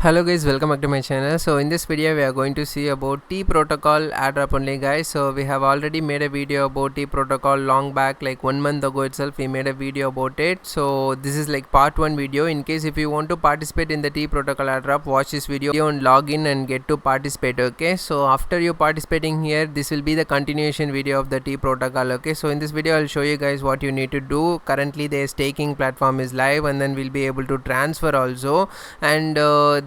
Hello guys, welcome back to my channel. So in this video we are going to see about TeaProtocol Airdrop only guys. So we have already made a video about TeaProtocol long back, like 1 month ago itself we made a video about it. So this is like part 1 video. In case if you want to participate in the TeaProtocol Airdrop, watch this video and log in and get to participate. Okay, so after you participating here, this will be the continuation video of the TeaProtocol. Okay, so in this video I'll show you guys what you need to do. Currently their staking platform is live, and then we'll be able to transfer also, and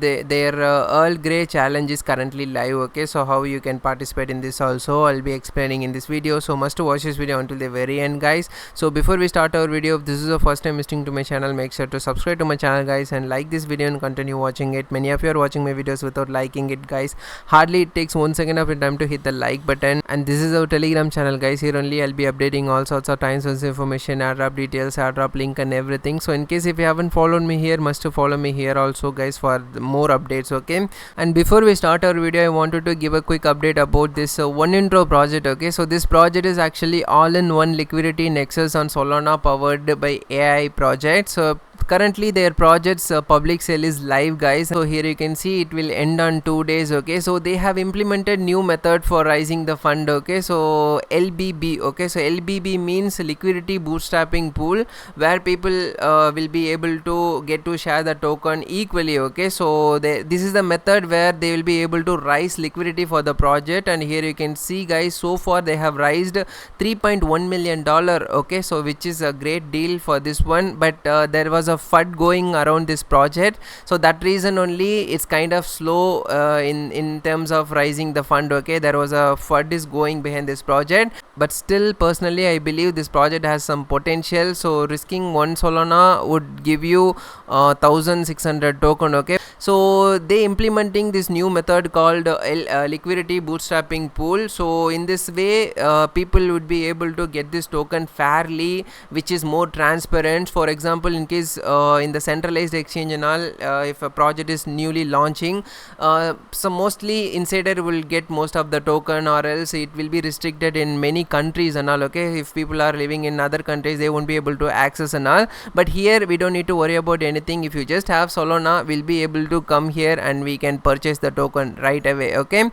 their Earl Grey challenge is currently live. Okay, so how you can participate in this also I'll be explaining in this video, so must watch this video until the very end guys. So before we start our video, if this is the first time visiting to my channel, make sure to subscribe to my channel guys and like this video and continue watching it. Many of you are watching my videos without liking it guys. Hardly it takes 1 second of your time to hit the like button. And this is our Telegram channel guys. Here only I'll be updating all sorts of time sensitive information, airdrop details, airdrop link and everything. So in case if you haven't followed me here, must follow me here also guys for more updates. Okay, and before we start our video, I wanted to give a quick update about this one intro project. Okay, so this project is actually all-in-one liquidity nexus on Solana powered by AI project. So currently their project's public sale is live guys. So here you can see it will end on 2 days. Okay, so they have implemented new method for raising the fund. Okay, so LBB. Okay, so LBB means liquidity bootstrapping pool, where people will be able to get to share the token equally. Okay, so this is the method where they will be able to raise liquidity for the project. And here you can see guys, so far they have raised $3.1 million. Okay, so which is a great deal for this one, but there was a FUD going around this project, so that reason only it's kind of slow in terms of raising the fund. Okay, there was a FUD is going behind this project, but still personally I believe this project has some potential. So risking 1 Solana would give you 1600 token. Okay, so they implementing this new method called liquidity bootstrapping pool. So in this way people would be able to get this token fairly, which is more transparent. For example, in case in the centralized exchange and all, if a project is newly launching, so mostly insider will get most of the token, or else it will be restricted in many countries and all. Okay, if people are living in other countries, they won't be able to access and all. But here we don't need to worry about anything. If you just have Solana, we'll be able to come here and we can purchase the token right away. Okay,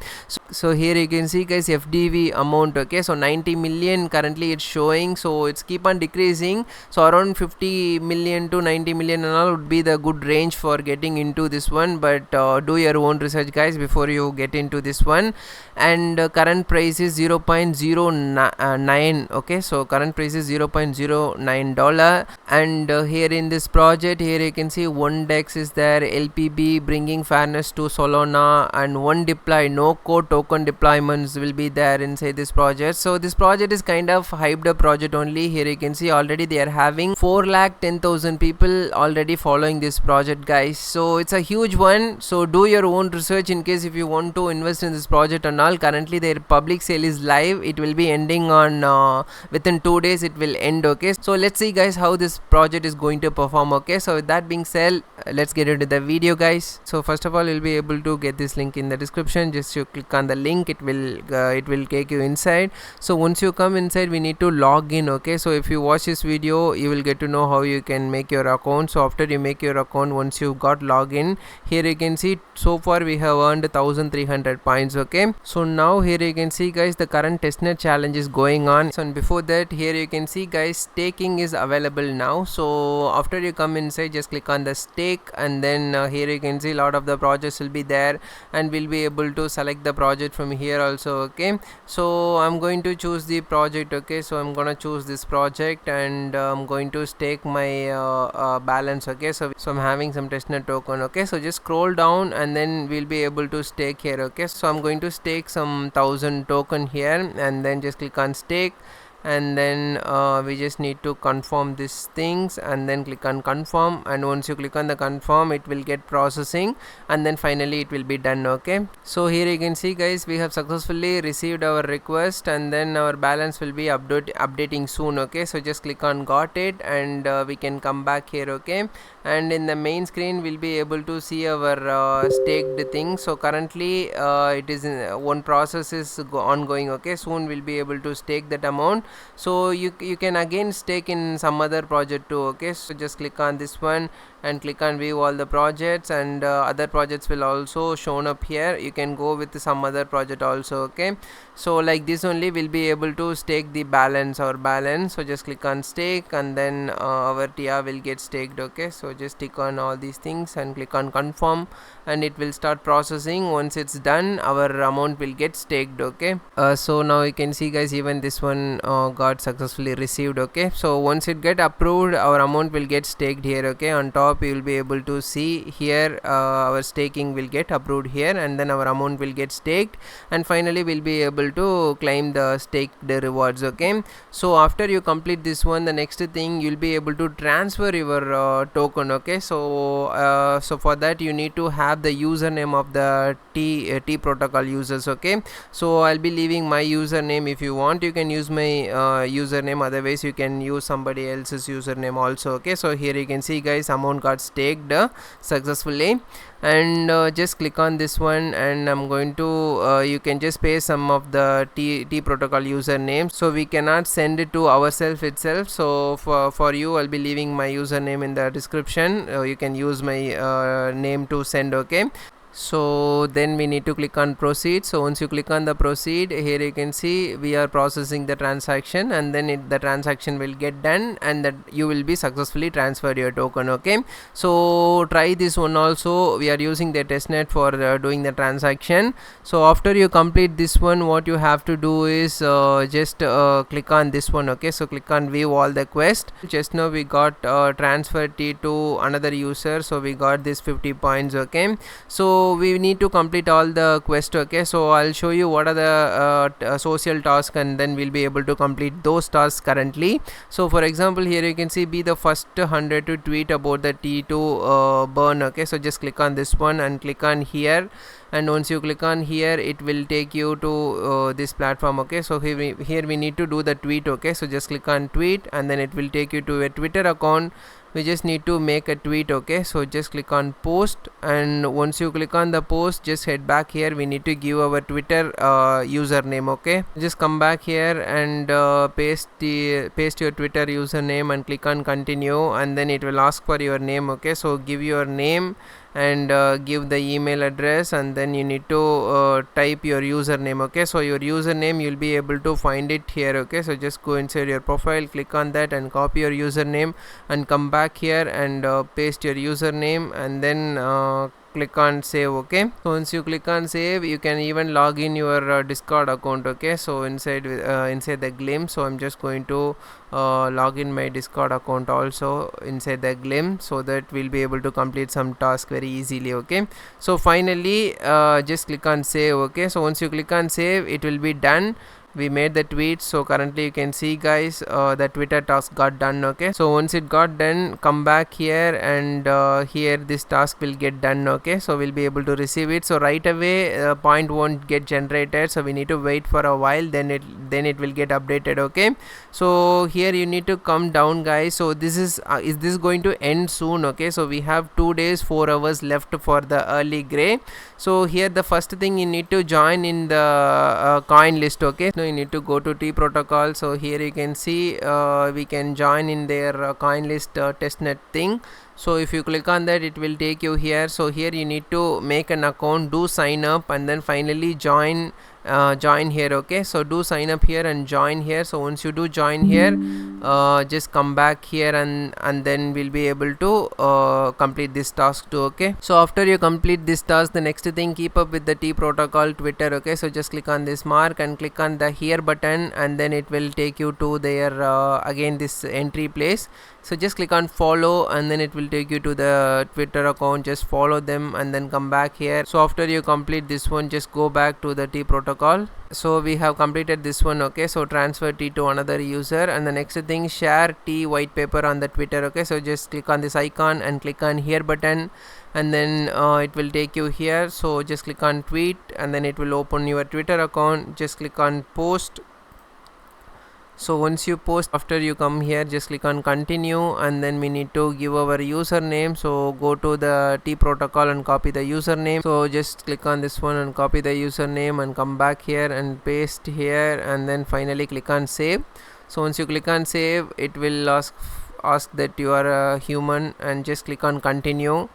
so here you can see guys, FDV amount. Okay, so 90 million currently it's showing, so it's keep on decreasing. So around 50 million to 90 million and all would be the good range for getting into this one. But do your own research guys before you get into this one. And current price is 0.09. Okay, so current price is $0.09. And here in this project, here you can see one DEX is there, LPB bringing fairness to Solana, and one deploy no code token deployments will be there inside this project. So this project is kind of hyped up project only. Here you can see already they are having 410,000 people already following this project guys. So it's a huge one. So do your own research in case if you want to invest in this project and all. Currently their public sale is live. It will be ending on within 2 days it will end. Okay, so let's see guys how this project is going to perform. Okay, so with that being said, let's get into the video guys. So first of all, you'll be able to get this link in the description. Just you click on the link, it will take you inside. So once you come inside, we need to log in. Okay, so if you watch this video, you will get to know how you can make your account. So after you make your account, once you got login, here you can see so far we have earned 1300 points. Okay, so now here you can see guys, the current testnet challenge is going on. So and before that, here you can see guys, staking is available now. So after you come inside, just click on the stake, and then here you can see a lot of the projects will be there, and we'll be able to select the project from here also. Okay, so I'm going to choose the project. Okay, so I'm gonna choose this project, and I'm going to stake my balance. Okay, so I'm having some testnet token. Okay, so just scroll down and then we'll be able to stake here. Okay, so I'm going to stake some 1000 token here, and then just click on stake, and then we just need to confirm these things, and then click on confirm. And once you click on the confirm, it will get processing, and then finally it will be done. Okay, so here you can see guys, we have successfully received our request, and then our balance will be updating soon. Okay, so just click on got it, and we can come back here. Okay, and in the main screen we'll be able to see our staked thing. So currently it is one process is ongoing. Okay, soon we'll be able to stake that amount. So you can again stake in some other project too. Okay, so just click on this one and click on view all the projects, and other projects will also shown up here. You can go with some other project also. Okay, so like this only we'll be able to stake the balance. So just click on stake, and then our TIA will get staked. Okay, so just tick on all these things and click on confirm, and it will start processing. Once it's done, our amount will get staked. Okay, so now you can see guys, even this one got successfully received. Okay, so once it get approved, our amount will get staked here. Okay, on top you will be able to see here our staking will get approved here, and then our amount will get staked, and finally we'll be able to claim the staked rewards. Okay, so after you complete this one, the next thing you'll be able to transfer your token. Okay, so for that you need to have the username of the Teaprotocol users. Okay, so I'll be leaving my username. If you want, you can use my username, otherwise you can use somebody else's username also. Okay, so here you can see guys, amount got staked successfully, and just click on this one, and I'm going to you can just paste some of the Teaprotocol username. So we cannot send it to ourselves itself, so for you I'll be leaving my username in the description. You can use my name to send. Okay, so then we need to click on proceed. So once you click on the proceed, here you can see we are processing the transaction, and then the transaction will get done, and that you will be successfully transferred your token. Okay, so try this one also. We are using the testnet for doing the transaction. So after you complete this one, what you have to do is just click on this one. Okay, so click on view all the quest. Just now we got transfer T to another user, so we got this 50 points. Okay, so we need to complete all the quest. Okay, so I'll show you what are the social tasks, and then we'll be able to complete those tasks currently. So for example, here you can see be the first 100 to tweet about the T2 burn. Okay, so just click on this one and click on here, and once you click on here, it will take you to this platform. Okay, so here we need to do the tweet. Okay, so just click on tweet, and then it will take you to a Twitter account. We just need to make a tweet. Okay, so just click on post, and once you click on the post, just head back here. We need to give our Twitter username. Okay, just come back here and paste your Twitter username and click on continue, and then it will ask for your name. Okay, so give your name and give the email address, and then you need to type your username. Okay, so your username you'll be able to find it here. Okay, so just go inside your profile, click on that and copy your username, and come back here and paste your username, and then click on save. Okay, so once you click on save, you can even log in your Discord account. Okay, so inside the glimpse, so I'm just going to log in my Discord account also inside the glimpse, so that we'll be able to complete some task very easily. Okay, so finally just click on save. Okay, so once you click on save, it will be done. We made the tweet. So currently you can see guys, the Twitter task got done. Okay, so once it got done, come back here, and here this task will get done. Okay, so we'll be able to receive it. So right away point won't get generated, so we need to wait for a while, then it will get updated. Okay, so here you need to come down guys. So this is this going to end soon? Okay, so we have 2 days 4 hours left for the early gray. So here the first thing, you need to join in the coin list. Okay, you need to go to Teaprotocol. So here you can see we can join in their coin list testnet thing. So if you click on that, it will take you here. So here you need to make an account, do sign up, and then finally join here. Okay, so do sign up here and join here. So once you do join here, just come back here, and then we'll be able to complete this task too. Okay, so after you complete this task, the next thing, keep up with the Teaprotocol Twitter. Okay, so just click on this mark and click on the here button, and then it will take you to their again this entry place. So just click on follow, and then it will take you to the Twitter account. Just follow them and then come back here. So after you complete this one, just go back to the Teaprotocol. So we have completed this one. Okay, so transfer T to another user, and the next thing, share T white paper on the Twitter. Okay, so just click on this icon and click on here button, and then it will take you here. So just click on tweet, and then it will open your Twitter account. Just click on post. So once you post, after you come here, just click on continue, and then we need to give our username. So go to the TeaProtocol and copy the username. So just click on this one and copy the username and come back here and paste here, and then finally click on save. So once you click on save, it will ask that you are a human, and just click on continue,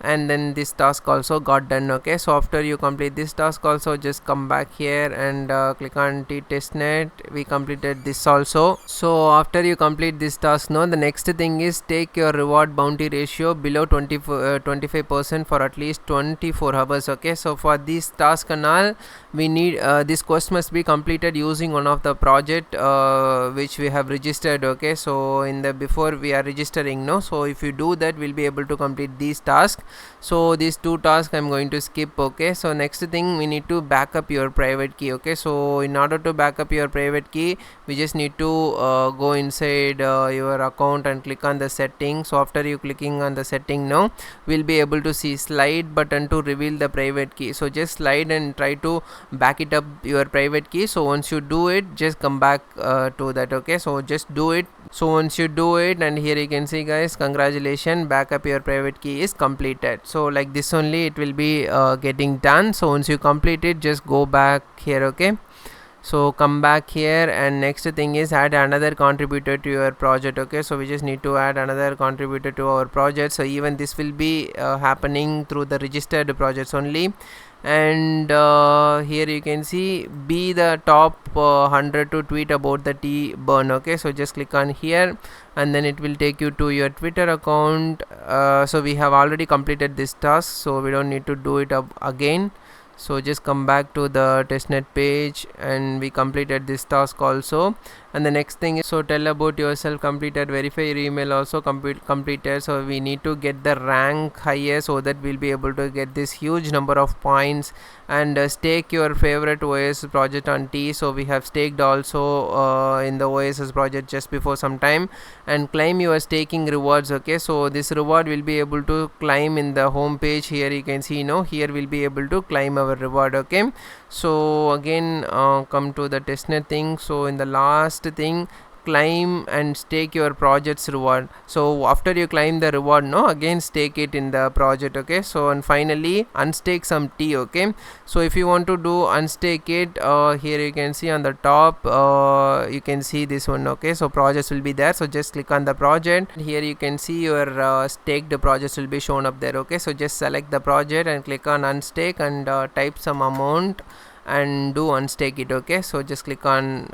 and then this task also got done. Okay, so after you complete this task also, just come back here and click on testnet. We completed this also. So after you complete this task, now the next thing is take your reward bounty ratio below 25% for at least 24 hours. Okay, so for this task and all, we need this quest must be completed using one of the project which we have registered. Okay, so in the before we are registering, no, so if you do that, we'll be able to complete these tasks. So these two tasks I'm going to skip. Okay, so next thing, we need to back up your private key. Okay, so in order to back up your private key, we just need to go inside your account and click on the setting. So after you clicking on the setting, now we'll be able to see slide button to reveal the private key. So just slide and try to back it up your private key. So once you do it, just come back to that. Okay, so just do it. So once you do it, and here you can see, guys, congratulations, backup your private key is completed. So like this only it will be getting done. So once you complete it, just go back here. Okay, so come back here, and next thing is add another contributor to your project. Okay, so we just need to add another contributor to our project. So even this will be happening through the registered projects only. And here you can see, be the top 100 to tweet about the tea burn. Okay, so just click on here, and then it will take you to your Twitter account. So we have already completed this task, so we don't need to do it up again. So just come back to the testnet page, and we completed this task also. And the next thing is, so tell about yourself completed, verify your email also completed. So we need to get the rank higher, so that we'll be able to get this huge number of points. And stake your favorite OS project on T. So we have staked also in the OSS project just before some time, and claim your staking rewards. Okay, so this reward will be able to climb in the home page. Here you can see, here we'll be able to climb our reward. Okay, so again come to the testnet thing. So in the last thing, claim and stake your project's reward. So after you claim the reward, again stake it in the project. Okay, so and finally unstake some tea. Okay, so if you want to do unstake it, here you can see on the top, you can see this one. Okay, so projects will be there. So just click on the project. Here you can see your staked projects will be shown up there. Okay, so just select the project and click on unstake, and type some amount and do unstake it. Okay, so just click on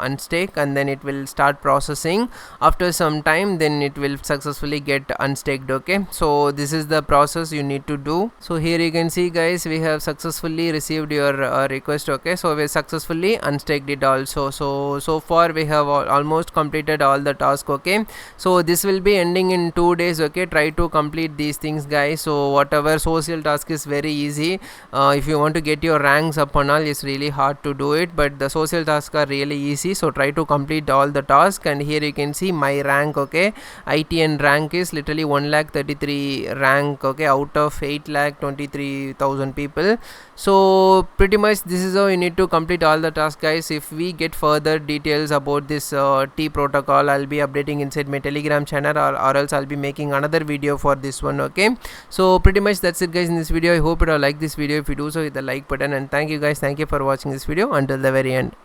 unstake, and then it will start processing. After some time, then it will successfully get unstaked. Okay, so this is the process you need to do. So here you can see, guys, we have successfully received your request. Okay, so we successfully unstaked it also. So far we have almost completed all the task. Okay, so this will be ending in 2 days. Okay, try to complete these things, guys. So whatever social task is very easy. If you want to get your ranks up on, it's really hard to do it, but the social tasks are really easy. So try to complete all the tasks. And here you can see my rank. Okay, ITN rank is literally 1,33,000 rank. Okay, out of 8,23,000 people. So pretty much this is how you need to complete all the tasks, guys. If we get further details about this T protocol, I'll be updating inside my Telegram channel, or else I'll be making another video for this one. Okay, so pretty much that's it, guys, in this video. I hope you all like this video. If you do so, hit the like button, and thank you, guys. Thank you for watching this video until the very end.